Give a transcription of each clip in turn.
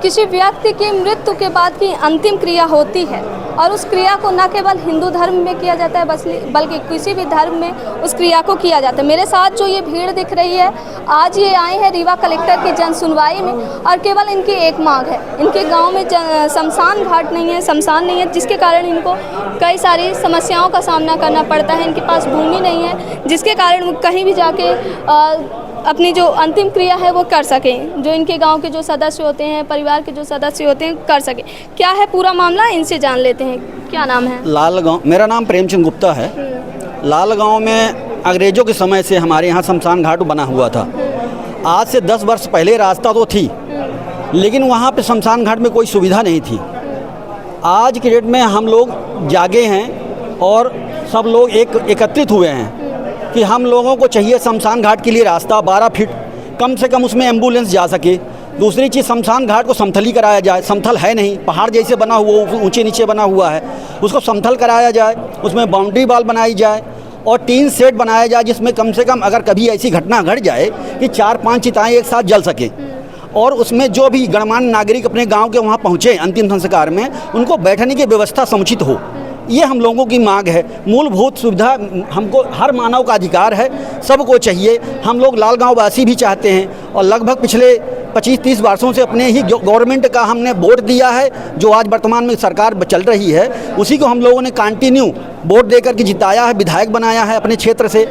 किसी व्यक्ति की मृत्यु के बाद की अंतिम क्रिया होती है और उस क्रिया को न केवल हिंदू धर्म में किया जाता है बल्कि किसी भी धर्म में उस क्रिया को किया जाता है। मेरे साथ जो ये भीड़ दिख रही है, आज ये आए हैं रीवा कलेक्टर की जन सुनवाई में और केवल इनकी एक मांग है। इनके गांव में शमशान घाट नहीं है, शमशान नहीं है, जिसके कारण इनको कई सारी समस्याओं का सामना करना पड़ता है। इनके पास भूमि नहीं है, जिसके कारण वो कहीं भी जाके अपनी जो अंतिम क्रिया है वो कर सकें, जो इनके गांव के जो सदस्य होते हैं, परिवार के जो सदस्य होते हैं, कर सकें। क्या है पूरा मामला, इनसे जान लेते हैं। क्या नाम है? लालगांव। मेरा नाम प्रेमचंद गुप्ता है। लालगांव में अंग्रेज़ों के समय से हमारे यहाँ शमशान घाट बना हुआ था। आज से 10 वर्ष पहले रास्ता तो थी, लेकिन वहाँ पे शमशान घाट में कोई सुविधा नहीं थी। आज के डेट में हम लोग जागे हैं और सब लोग एकत्रित हुए हैं कि हम लोगों को चाहिए शमशान घाट के लिए रास्ता 12 फीट, कम से कम उसमें एम्बुलेंस जा सके। दूसरी चीज़, शमशान घाट को समतली कराया जाए। समतल है नहीं, पहाड़ जैसे बना हुआ, ऊंचे नीचे बना हुआ है, उसको समतल कराया जाए। उसमें बाउंड्री वॉल बनाई जाए और टीन सेट बनाया जाए, जिसमें कम से कम अगर कभी ऐसी घटना घट जाए कि 4-5 चिताएँ एक साथ जल सकें और उसमें जो भी गणमान्य नागरिक अपने गाँव के वहाँ पहुँचे अंतिम संस्कार में, उनको बैठने की व्यवस्था समुचित हो। ये हम लोगों की मांग है। मूलभूत सुविधा हमको हर मानव का अधिकार है, सबको चाहिए। हम लोग लालगांव वासी भी चाहते हैं और लगभग पिछले 25-30 वर्षों से अपने ही गवर्नमेंट का हमने वोट दिया है, जो आज वर्तमान में सरकार चल रही है, उसी को हम लोगों ने कंटिन्यू वोट देकर के जिताया है, विधायक बनाया है अपने क्षेत्र से।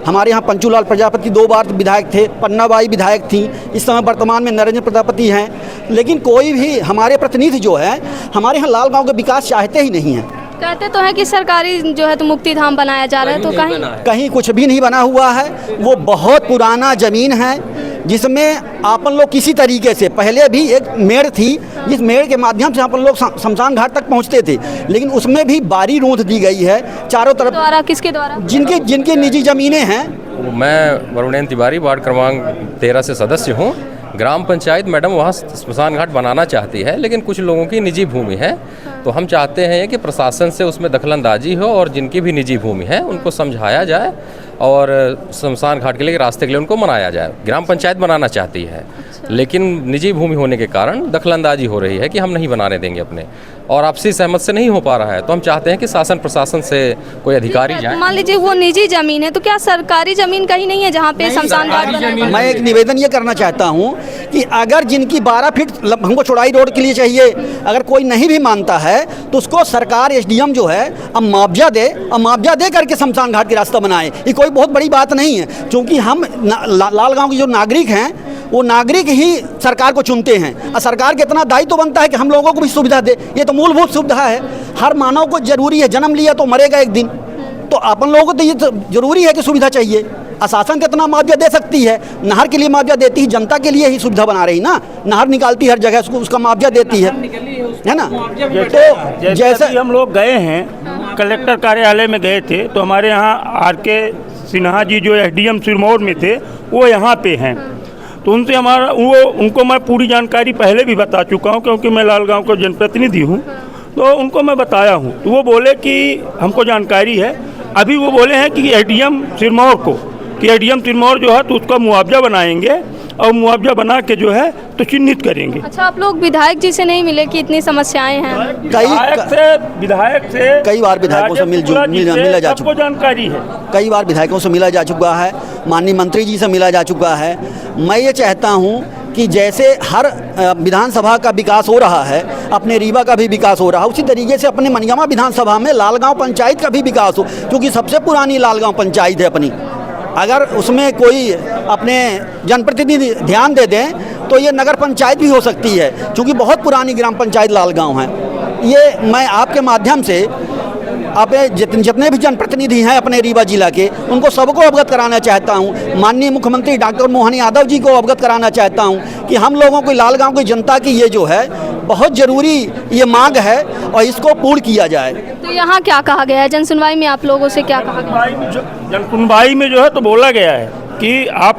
हमारे यहाँ पंचूलाल प्रजापति 2 बार विधायक थे, पन्नाबाई विधायक थी, इस समय वर्तमान में नरेंद्र प्रजापति हैं। लेकिन कोई भी हमारे प्रतिनिधि जो है हमारे यहाँ लालगांव का विकास चाहते ही नहीं हैं। कहते तो हैं कि सरकारी जो है तो मुक्ति धाम बनाया जा रहा है, तो कहीं कुछ भी नहीं बना हुआ है। वो बहुत पुराना ज़मीन है, जिसमें अपन लोग किसी तरीके से, पहले भी एक मेड़ थी, जिस मेड़ के माध्यम से अपन लोग शमशान घाट तक पहुंचते थे, लेकिन उसमें भी बारी रोंद दी गई है चारों तरफ। द्वारा? किसके द्वारा? जिनके निजी ज़मीनें हैं। मैं वरुणेन तिवारी, वार्ड क्रमांक 13 से सदस्य हूँ। ग्राम पंचायत मैडम वहाँ शमशान घाट बनाना चाहती है, लेकिन कुछ लोगों की निजी भूमि है, तो हम चाहते हैं कि प्रशासन से उसमें दखलंदाजी हो और जिनकी भी निजी भूमि है उनको समझाया जाए और शमशान घाट के लिए, रास्ते के लिए उनको मनाया जाए। ग्राम पंचायत बनाना चाहती है, लेकिन निजी भूमि होने के कारण दखलंदाजी हो रही है कि हम नहीं बनाने देंगे अपने, और आपसी सहमत से नहीं हो पा रहा है। तो हम चाहते हैं कि शासन प्रशासन से कोई अधिकारी जाए। मान लीजिए वो निजी जमीन है, तो क्या सरकारी जमीन कहीं नहीं है जहाँ पे शमशान घाट बनाया? मैं एक निवेदन ये करना चाहता हूँ कि अगर जिनकी 12 फीट हमको चौड़ाई रोड के लिए चाहिए, अगर कोई नहीं भी मानता है तो उसको सरकार, SDM जो है, अब मुआवजा दे और मुआवजा दे करके शमशान घाट के रास्ता बनाए। ये कोई बहुत बड़ी बात नहीं है, क्योंकि हम लालगांव के जो नागरिक हैं वो नागरिक ही सरकार को चुनते हैं और सरकार के इतना दायित्व बनता है कि हम लोगों को भी सुविधा दे। ये तो मूलभूत सुविधा है, हर मानव को जरूरी है। जन्म लिया तो मरेगा एक दिन, तो अपन लोगों को तो ये तो जरूरी है कि सुविधा चाहिए। शासन कितना मुआवजा दे सकती है? नहर के लिए मुआवजा देती है, जनता के लिए ही सुविधा बना रही ना। नहर निकालती हर जगह, उसका मुआवजा देती है ना। तो जैसे हम लोग गए हैं कलेक्टर कार्यालय में गए थे, तो हमारे यहाँ RK सिन्हा जी जो SDM सिरमौर में थे, वो यहाँ पे हैं। तो उनसे उनको मैं पूरी जानकारी पहले भी बता चुका हूँ, क्योंकि मैं लालगांव का जनप्रतिनिधि हूँ, तो उनको मैं बताया हूँ। तो वो बोले कि हमको जानकारी है। अभी वो बोले हैं कि SDM सिरमौर जो है तो उसका मुआवजा बनाएंगे और मुआवजा बना के जो है तो चिन्हित करेंगे। अच्छा, आप लोग विधायक जी से नहीं मिले कि इतनी समस्याएं हैं? विधायक से कई बार विधायकों से मिला जा चुका, जानकारी है। कई बार विधायकों से मिला जा चुका है, माननीय मंत्री जी से मिला जा चुका है। मैं ये चाहता हूँ कि जैसे हर विधानसभा का विकास हो रहा है, अपने रीवा का भी विकास हो रहा है, उसी तरीके से अपने मनियामा विधानसभा में लालगांव पंचायत का भी विकास हो, क्योंकि सबसे पुरानी लालगांव पंचायत है अपनी। अगर उसमें कोई अपने जनप्रतिनिधि ध्यान दे दें तो ये नगर पंचायत भी हो सकती है, क्योंकि बहुत पुरानी ग्राम पंचायत लालगांव है। ये मैं आपके माध्यम से अपने जितने भी जनप्रतिनिधि हैं अपने रीवा जिला के, उनको सबको अवगत कराना चाहता हूं। माननीय मुख्यमंत्री डॉक्टर मोहन यादव जी को अवगत कराना चाहता हूं कि हम लोगों को लालगांव की जनता की ये जो है बहुत ज़रूरी ये मांग है और इसको पूर्ण किया जाए। तो यहाँ क्या कहा गया है जनसुनवाई में? आप लोगों से क्या कहा गया? जनसुनवाई में जो है तो बोला गया है कि आप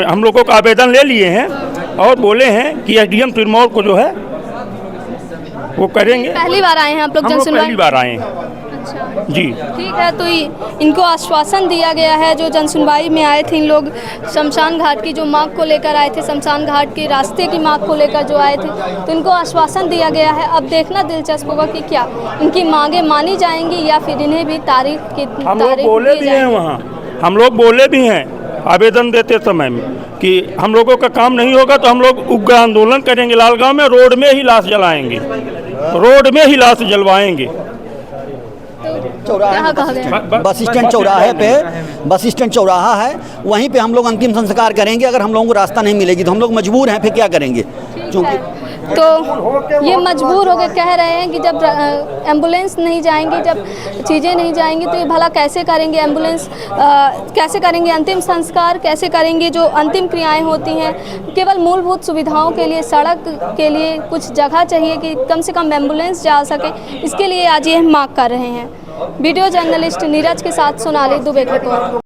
हम लोगों का आवेदन ले लिए हैं और बोले हैं कि SDM सिरमौर को जो है वो करेंगे। पहली बार आए हैं आप लोग जनसुनवाई? पहली बार आए हैं। अच्छा जी। ठीक है, तो इनको आश्वासन दिया गया है, जो जनसुनवाई में आए थे इन लोग शमशान घाट की जो मांग को लेकर आए थे, शमशान घाट के रास्ते की मांग को लेकर जो आए थे, तो इनको आश्वासन दिया गया है। अब देखना दिलचस्प होगा कि क्या इनकी मांगें मानी जाएंगी या फिर इन्हें भी तारीख की हम लोग बोले भी हैं वहाँ, हम लोग बोले भी हैं आवेदन देते समय में कि हम लोगों का काम नहीं होगा तो हम लोग उग्र आंदोलन करेंगे, लालगांव में रोड में ही लाश जलाएंगे, रोड में ही लाश जलवाएंगे। कहाँ कहा गया? बस स्टैंड चौराहे पे, बस स्टैंड चौराहा है, वहीं पे हम लोग अंतिम संस्कार करेंगे। अगर हम लोगों को रास्ता नहीं मिलेगी तो हम लोग मजबूर हैं, फिर क्या करेंगे? क्योंकि तो ये मजबूर हो गए, कह रहे हैं कि जब एम्बुलेंस नहीं जाएंगी, जब चीज़ें नहीं जाएंगी तो ये भला कैसे करेंगे एम्बुलेंस, कैसे करेंगे अंतिम संस्कार, कैसे करेंगे जो अंतिम क्रियाएं होती हैं। केवल मूलभूत सुविधाओं के लिए, सड़क के लिए कुछ जगह चाहिए कि कम से कम एम्बुलेंस जा सके, इसके लिए आज ये मांग कर रहे हैं। वीडियो जर्नलिस्ट नीरज के साथ सोनाली दुबे की रिपोर्ट।